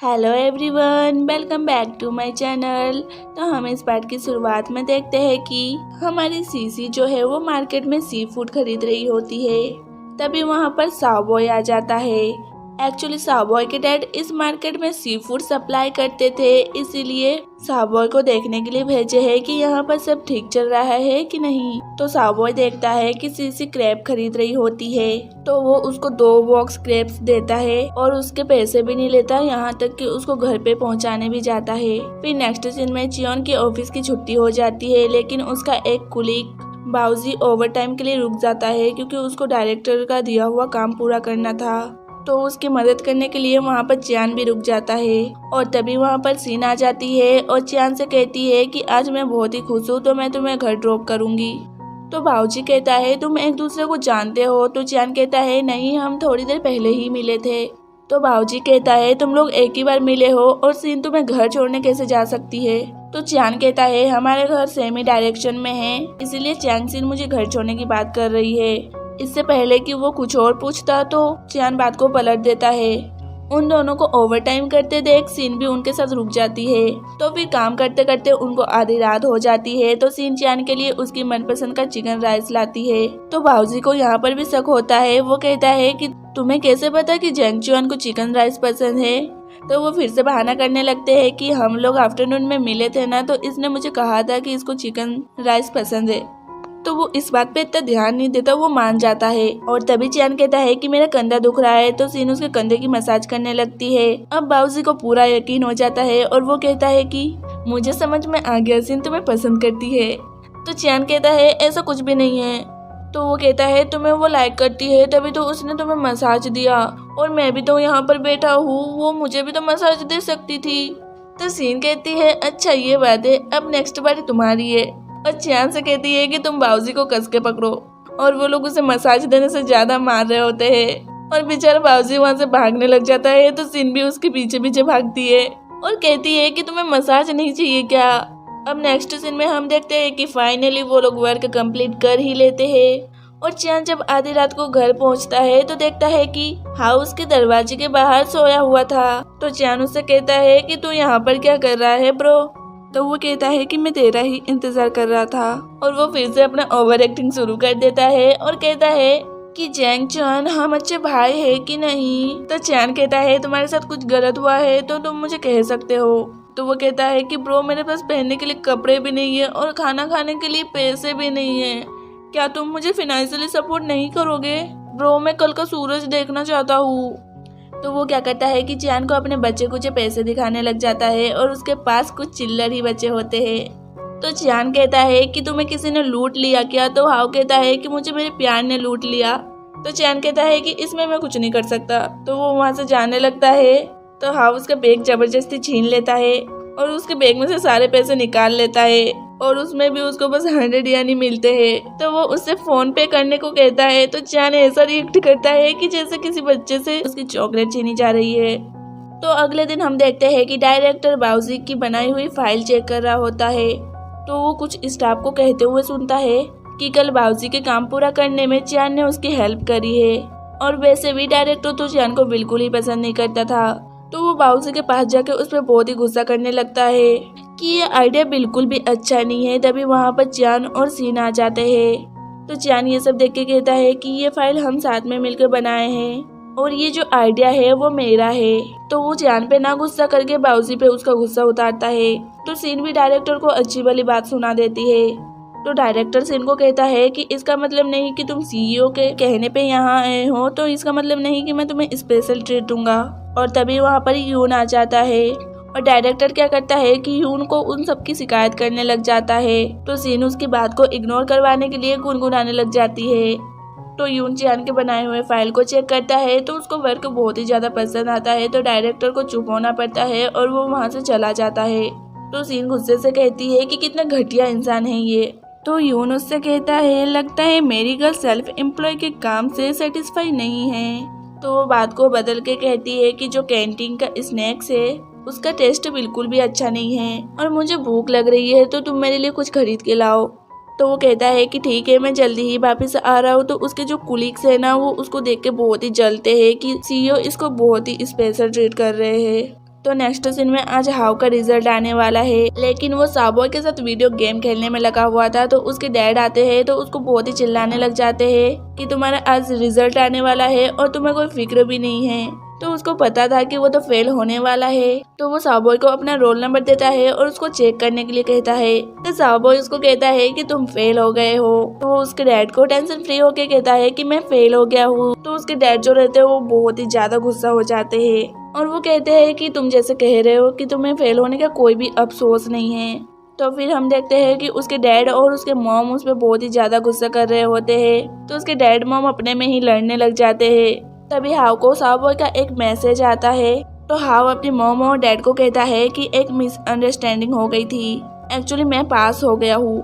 Hello everyone, welcome back to my channel. तो हम इस पार्ट की शुरुआत में देखते हैं कि हमारी सीसी जो है वो मार्केट में सी फूड खरीद रही होती है। तभी वहाँ पर सावबॉय आ जाता है। एक्चुअली सावबॉय के डैड इस मार्केट में सी फूड सप्लाई करते थे, इसीलिए सावबॉय को देखने के लिए भेजे है कि यहाँ पर सब ठीक चल रहा है कि नहीं। तो सावबॉय देखता है कि सीसी क्रैब खरीद रही होती है, तो वो उसको 2 बॉक्स क्रैब्स देता है और उसके पैसे भी नहीं लेता, यहाँ तक कि उसको घर पे पहुँचाने भी जाता है। फिर नेक्स्ट सीन में चियोन की ऑफिस की छुट्टी हो जाती है, लेकिन उसका एक कुलीग बाउजी ओवर टाइम के लिए रुक जाता है क्योंकि उसको डायरेक्टर का दिया हुआ काम पूरा करना था। तो उसकी मदद करने के लिए वहाँ पर चियान भी रुक जाता है। और तभी वहाँ पर सीन आ जाती है और चियान से कहती है कि आज मैं बहुत ही खुश हूँ, तो मैं तुम्हें घर ड्रॉप करूँगी। तो बाऊजी कहता है तुम एक दूसरे को जानते हो? तो चियान कहता है नहीं, हम थोड़ी देर पहले ही मिले थे। तो बाऊजी कहता है तुम लोग एक ही बार मिले हो और सीन तुम्हें घर छोड़ने कैसे जा सकती है? तो चियान कहता है हमारे घर सेम ही डायरेक्शन में है, इसीलिए चियांग सीन मुझे घर छोड़ने की बात कर रही है। इससे पहले कि वो कुछ और पूछता तो चियान बात को पलट देता है। उन दोनों को ओवर टाइम करते देख सीन भी उनके साथ रुक जाती है। तो फिर काम करते करते उनको आधी रात हो जाती है, तो सीन चियान के लिए उसकी मनपसंद का चिकन राइस लाती है। तो बाऊजी को यहाँ पर भी शक होता है। वो कहता है कि तुम्हें कैसे पता कि जैंग चियोन को चिकन राइस पसंद है? तो वो फिर से बहाना करने लगते हैं कि हम लोग आफ्टरनून में मिले थे ना, तो इसने मुझे कहा था कि इसको चिकन राइस पसंद है। तो वो इस बात पे इतना ध्यान नहीं देता, वो मान जाता है। और तभी चियान कहता है कि मेरा कंधा दुख रहा है, तो सीन उसके कंधे की मसाज करने लगती है। अब बाऊजी को पूरा यकीन हो जाता है और वो कहता है कि मुझे समझ में आ गया, सीन तुम्हें पसंद करती है। तो चियान कहता है ऐसा कुछ भी नहीं है। तो वो कहता है तुम्हें वो लाइक करती है, तभी तो उसने तुम्हें मसाज दिया, और मैं भी तो यहाँ पर बैठा हूँ, वो मुझे भी तो मसाज दे सकती थी। तो सीन कहती है अच्छा ये बात है, अब नेक्स्ट बारी तुम्हारी है। और चियान से कहती है कि तुम बाऊजी को कस के पकड़ो, और वो लोग उसे मसाज देने से ज्यादा मार रहे होते हैं। और बेचारा बाऊजी वहाँ से भागने लग जाता है, तो सीन भी उसके पीछे पीछे भागती है और कहती है कि तुम्हें मसाज नहीं चाहिए क्या? अब नेक्स्ट सीन में हम देखते हैं कि फाइनली वो लोग वर्क कंप्लीट कर ही लेते हैं। और चियान जब आधी रात को घर पहुंचता है तो देखता है कि हाउस के दरवाजे के बाहर सोया हुआ था। तो चियान उससे कहता है कि तू यहाँ पर क्या कर रहा है ब्रो? तो वो कहता है कि मैं तेरा ही इंतजार कर रहा था। और वो फिर से अपना ओवर एक्टिंग शुरू कर देता है और कहता है कि जैंग चियान हम अच्छे भाई है कि नहीं? तो चियान कहता है तुम्हारे साथ कुछ गलत हुआ है तो तुम मुझे कह सकते हो। तो वो कहता है कि ब्रो मेरे पास पहनने के लिए कपड़े भी नहीं है और खाना खाने के लिए पैसे भी नहीं है, क्या तुम मुझे फाइनेंशियली सपोर्ट नहीं करोगे? ब्रो मैं कल का सूरज देखना चाहता हूँ। तो वो क्या करता है कि चियान को अपने बच्चे कुछ पैसे दिखाने लग जाता है और उसके पास कुछ चिल्लर ही बचे होते हैं। तो चियान कहता है कि तुम्हें किसी ने लूट लिया क्या? तो हाउ कहता है कि मुझे मेरे प्यार ने लूट लिया। तो चियान कहता है कि इसमें मैं कुछ नहीं कर सकता। तो वो वहाँ से जाने लगता है। तो हाउ उसका बैग जबरदस्ती छीन लेता है और उसके बैग में से सारे पैसे निकाल लेता है, और उसमें भी उसको बस 100 यानी मिलते हैं। तो वो उससे फोन पे करने को कहता है। तो चियान ऐसा रिएक्ट करता है कि जैसे किसी बच्चे से उसकी चॉकलेट छीनी जा रही है। तो अगले दिन हम देखते हैं कि डायरेक्टर बाऊजी की बनाई हुई फाइल चेक कर रहा होता है। तो वो कुछ स्टाफ को कहते हुए सुनता है कि कल बाऊजी के काम पूरा करने में चियान ने उसकी हेल्प करी है। और वैसे भी डायरेक्टर तो चियान को बिल्कुल ही पसंद नहीं करता था। तो वो बाऊजी के पास जाके उस पर बहुत ही गुस्सा करने लगता है कि ये आइडिया बिल्कुल भी अच्छा नहीं है। तभी वहाँ पर चियान और सीन आ जाते हैं। तो चियान ये सब देख के कहता है कि ये फाइल हम साथ में मिलकर बनाए हैं और ये जो आइडिया है वो मेरा है। तो वो चियान पे ना गुस्सा करके बाऊजी पे उसका गुस्सा उतारता है। तो सीन भी डायरेक्टर को अच्छी वाली बात सुना देती है। तो डायरेक्टर सीन को कहता है कि इसका मतलब नहीं कि तुम सीईओ के कहने पे यहाँ आए हो, तो इसका मतलब नहीं कि मैं तुम्हें स्पेशल ट्रीट दूंगा। और तभी वहाँ पर यून आ जाता है और डायरेक्टर क्या करता है कि यून को उन सब की शिकायत करने लग जाता है। तो सीन उसकी बात को इग्नोर करवाने के लिए गुनगुनाने लग जाती है। तो यून चियान के बनाए हुए फाइल को चेक करता है तो उसको वर्क बहुत ही ज्यादा पसंद आता है। तो डायरेक्टर को चुप होना पड़ता है और वो वहाँ से चला जाता है। तो सीन गुस्से से कहती है कि कितना घटिया इंसान है ये। तो यून उससे कहता है लगता है मेरी गर्ल सेल्फ एम्प्लॉय के काम से सेटिस्फाई नहीं है। तो वो बात को बदल के कहती है कि जो कैंटीन का स्नैक्स है उसका टेस्ट बिल्कुल भी अच्छा नहीं है और मुझे भूख लग रही है, तो तुम मेरे लिए कुछ खरीद के लाओ। तो वो कहता है कि ठीक है मैं जल्दी ही वापस आ रहा हूँ। तो उसके जो कुलीग्स है ना वो उसको देख के बहुत ही जलते हैं कि सीईओ इसको बहुत ही स्पेशल ट्रीट कर रहे हैं। तो नेक्स्ट सीन में आज हाउ का रिजल्ट आने वाला है, लेकिन वो साबॉय के साथ वीडियो गेम खेलने में लगा हुआ था। तो उसके डैड आते हैं तो उसको बहुत ही चिल्लाने लग जाते हैं कि तुम्हारा आज रिजल्ट आने वाला है और तुम्हें कोई फिक्र भी नहीं है। तो उसको पता था कि वो तो फेल होने वाला है। तो वो साबॉय को अपना रोल नंबर देता है और उसको चेक करने के लिए कहता है। तो साबॉय उसको कहता है कि तुम फेल हो गए हो। तो उसके डैड को टेंशन फ्री होके कहता है कि मैं फेल हो गया हूँ। तो उसके डैड जो रहते हैं वो बहुत ही ज्यादा गुस्सा हो जाते हैं और वो कहते हैं कि तुम जैसे कह रहे हो कि तुम्हें फेल होने का कोई भी अफसोस नहीं है। तो फिर हम देखते हैं कि उसके डैड और उसके मॉम उस पर बहुत ही ज्यादा गुस्सा कर रहे होते हैं। तो उसके डैड मॉम अपने में ही लड़ने लग जाते हैं। तभी हाउ को साबॉय का एक मैसेज आता है। तो हाउ अपनी मॉम और डैड को कहता है कि एक मिसअंडरस्टैंडिंग हो गई थी, एक्चुअली मैं पास हो गया हूँ।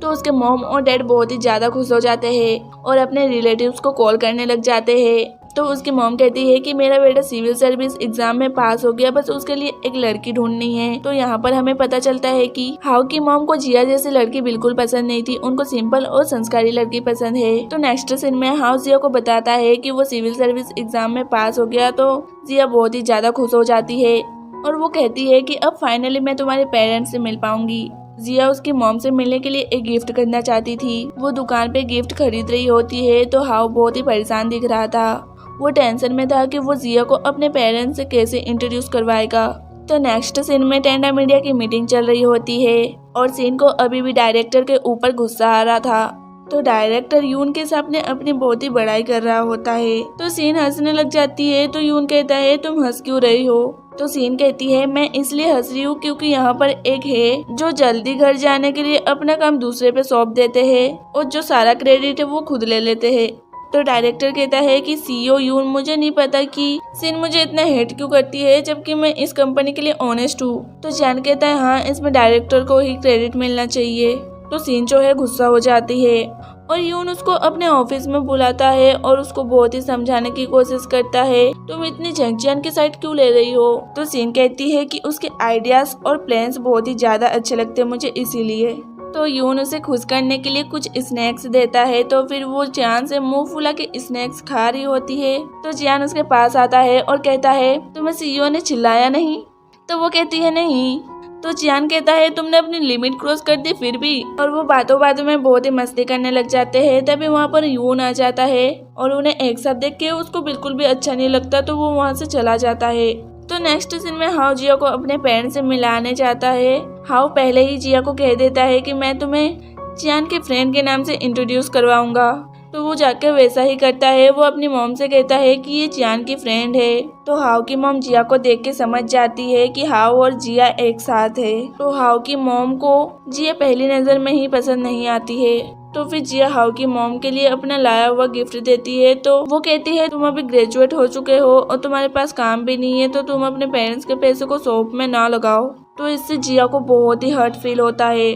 तो उसके मॉम और डैड बहुत ही ज्यादा खुश हो जाते हैं और अपने रिलेटिव्स को कॉल करने लग जाते हैं। तो उसकी मॉम कहती है कि मेरा बेटा सिविल सर्विस एग्जाम में पास हो गया, बस उसके लिए एक लड़की ढूंढनी है। तो यहाँ पर हमें पता चलता है कि हाउ की मॉम को जिया जैसी लड़की बिल्कुल पसंद नहीं थी, उनको सिंपल और संस्कारी लड़की पसंद है। तो नेक्स्ट सीन में हाउ जिया को बताता है कि वो सिविल सर्विस एग्जाम में पास हो गया। तो जिया बहुत ही ज्यादा खुश हो जाती है और वो कहती है कि अब फाइनली मैं तुम्हारे पेरेंट्स से मिल पाऊंगी। जिया उसकी मॉम से मिलने के लिए एक गिफ्ट खरीदना चाहती थी। वो दुकान पे गिफ्ट खरीद रही होती है तो हाउ बहुत ही परेशान दिख रहा था। वो टेंशन में था कि वो जिया को अपने पेरेंट्स से कैसे इंट्रोड्यूस करवाएगा। तो नेक्स्ट सीन में टेंडा मीडिया की मीटिंग चल रही होती है और सीन को अभी भी डायरेक्टर के ऊपर गुस्सा आ रहा था। तो डायरेक्टर यून के सामने अपनी बहुत ही बड़ाई कर रहा होता है। तो सीन हंसने लग जाती है। तो यून कहता है तुम हंस क्यों रही हो। तो सीन कहती है मैं इसलिए हंस रही हूँ क्योंकि यहाँ पर एक है जो जल्दी घर जाने के लिए अपना काम दूसरे पे सौंप देते हैं और जो सारा क्रेडिट है वो खुद ले लेते हैं। तो डायरेक्टर कहता है कि सीईओ यून, मुझे नहीं पता कि सीन मुझे इतना हेट क्यों करती है जबकि मैं इस कंपनी के लिए ऑनेस्ट हूँ। तो जैन कहता है हाँ, इसमें डायरेक्टर को ही क्रेडिट मिलना चाहिए। तो सीन जो है गुस्सा हो जाती है और यून उसको अपने ऑफिस में बुलाता है और उसको बहुत ही समझाने की कोशिश करता है तुम इतनी जंगजियान की साइड क्यों ले रही हो। तो सीन कहती है कि उसके आइडियाज और प्लान्स बहुत ही ज्यादा अच्छे लगते हैं मुझे, इसीलिए। तो यून उसे खुश करने के लिए कुछ स्नैक्स देता है। तो फिर वो जियान से मुंह फुला के स्नैक्स खा रही होती है। तो जियान उसके पास आता है और कहता है तुम्हें सीईओ ने चिल्लाया नहीं। तो वो कहती है नहीं। तो जियान कहता है तुमने अपनी लिमिट क्रॉस कर दी फिर भी। और वो बातों बातों में बहुत ही मस्ती करने लग जाते हैं। तभी वहाँ पर यून आ जाता है और उन्हें एक साथ देख के उसको बिल्कुल भी अच्छा नहीं लगता। तो वो वहाँ से चला जाता है। तो नेक्स्ट सीन में हाउ जिया को अपने पेरेंट्स से मिलाने जाता है। हाउ पहले ही जिया को कह देता है कि मैं तुम्हें जियान के फ्रेंड के नाम से इंट्रोड्यूस करवाऊंगा। तो वो जाके वैसा ही करता है। वो अपनी मॉम से कहता है कि ये जियान की फ्रेंड है। तो हाउ की मॉम जिया को देख के समझ जाती है कि हाउ और जिया एक साथ है। तो हाउ की मॉम को जिया पहली नजर में ही पसंद नहीं आती है। तो फिर जिया हाउ की मॉम के लिए अपना लाया हुआ गिफ्ट देती है। तो वो कहती है तुम अभी ग्रेजुएट हो चुके हो और तुम्हारे पास काम भी नहीं है, तो तुम अपने पेरेंट्स के पैसे को शॉप में ना लगाओ। तो इससे जिया को बहुत ही हर्ट फील होता है।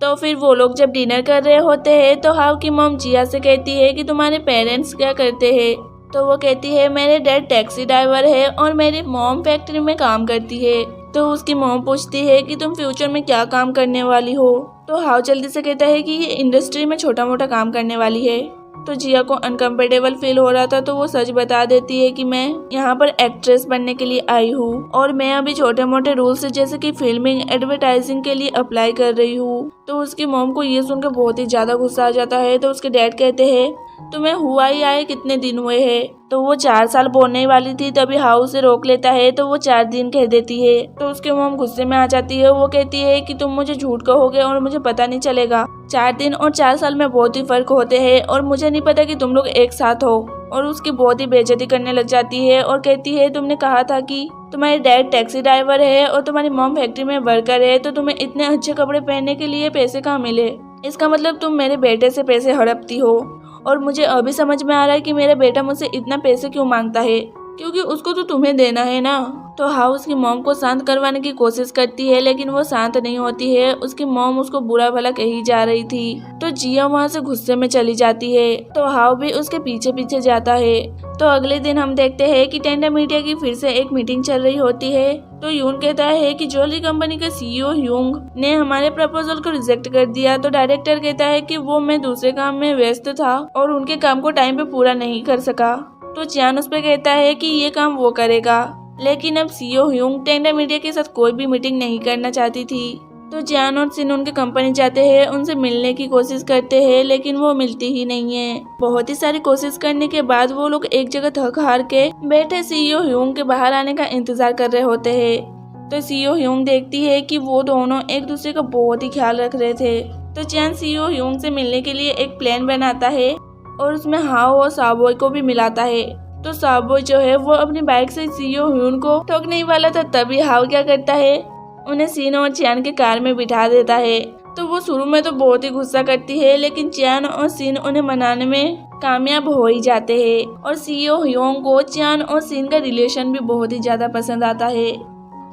तो फिर वो लोग जब डिनर कर रहे होते हैं तो हाउ की मॉम जिया से कहती है कि तुम्हारे पेरेंट्स क्या करते हैं। तो वो कहती है मेरे डैड टैक्सी ड्राइवर है और मेरी मॉम फैक्ट्री में काम करती है। तो उसकी मॉम पूछती है कि तुम फ्यूचर में क्या काम करने वाली हो। तो हाउ जल्दी से कहता है कि ये इंडस्ट्री में छोटा मोटा काम करने वाली है। तो जिया को अनकंफर्टेबल फील हो रहा था तो वो सच बता देती है कि मैं यहाँ पर एक्ट्रेस बनने के लिए आई हूँ और मैं अभी छोटे मोटे रूल्स जैसे कि फिल्मिंग एडवर्टाइजिंग के लिए अप्लाई कर रही हूँ। तो उसकी मॉम को ये सुनकर बहुत ही ज्यादा गुस्सा आ जाता है। तो उसके डैड कहते हैं तुम्हें हुआ ही आए कितने दिन हुए हैं। तो वो 4 साल बोलने वाली थी तभी हाउ से रोक लेता है। तो वो 4 दिन कह देती है। तो उसके मॉम गुस्से में आ जाती है। वो कहती है कि तुम मुझे झूठ कहोगे और मुझे पता नहीं चलेगा। 4 दिन और 4 साल में बहुत ही फर्क होते हैं और मुझे नहीं पता कि तुम लोग एक साथ हो। और उसकी बहुत ही बेइज्जती करने लग जाती है और कहती है तुमने कहा था कि तुम्हारे डैड टैक्सी ड्राइवर है और तुम्हारी मॉम फैक्ट्री में वर्कर है, तो तुम्हें इतने अच्छे कपड़े पहनने के लिए पैसे कहाँ मिले। इसका मतलब तुम मेरे बेटे से पैसे हड़पती हो। और मुझे अभी समझ में आ रहा है कि मेरा बेटा मुझसे इतना पैसे क्यों मांगता है, क्योंकि उसको तो तुम्हें देना है ना। तो हाउ उसकी मॉम को शांत करवाने की कोशिश करती है लेकिन वो शांत नहीं होती है। उसकी मॉम उसको बुरा भला कही जा रही थी। तो जिया वहाँ से गुस्से में चली जाती है। तो हाउ भी उसके पीछे पीछे जाता है। तो अगले दिन हम देखते हैं कि टेंडा मीडिया की फिर से एक मीटिंग चल रही होती है। तो यून कहता है कि ज्वेलरी कंपनी का सीईओ ह्यूंग ने हमारे प्रपोजल को रिजेक्ट कर दिया। तो डायरेक्टर कहता है कि वो मैं दूसरे काम में व्यस्त था और उनके काम को टाइम पे पूरा नहीं कर सका। तो जियान उस पे कहता है कि ये काम वो करेगा, लेकिन अब सीईओ ह्यूंग टेंडा मीडिया के साथ कोई भी मीटिंग नहीं करना चाहती थी। तो जियान और सिन उनके कंपनी जाते हैं, उनसे मिलने की कोशिश करते हैं, लेकिन वो मिलती ही नहीं है। बहुत ही सारी कोशिश करने के बाद वो लोग एक जगह थक हार के बैठे सीईओ ह्यूंग के बाहर आने का इंतजार कर रहे होते हैं। तो सीईओ ह्यूंग देखती है कि वो दोनों एक दूसरे का बहुत ही ख्याल रख रहे थे। तो जियान सीईओ ह्यूंग से मिलने के लिए एक प्लान बनाता है और उसमें हाओ और साबोय को भी मिलाता है। तो साबोय जो है वो अपनी बाइक से सीईओ ह्यूंग को ठोकने ही वाला था, तभी हाओ क्या करता है, उन्हें सिन और चियान के कार में बिठा देता है। तो वो शुरू में तो बहुत ही गुस्सा करती है, लेकिन चियान और सिन उन्हें मनाने में कामयाब हो ही जाते हैं। और सीईओ ह्यूंग को चियान और सिन का रिलेशन भी बहुत ही ज्यादा पसंद आता है।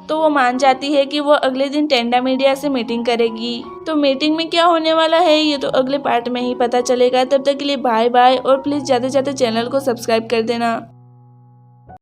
तो वो मान जाती है कि वो अगले दिन टेंडा मीडिया से मीटिंग करेगी। तो मीटिंग में क्या होने वाला है ये तो अगले पार्ट में ही पता चलेगा। तब तक के लिए बाय बाय, और प्लीज ज्यादा से ज्यादा चैनल को सब्सक्राइब कर देना।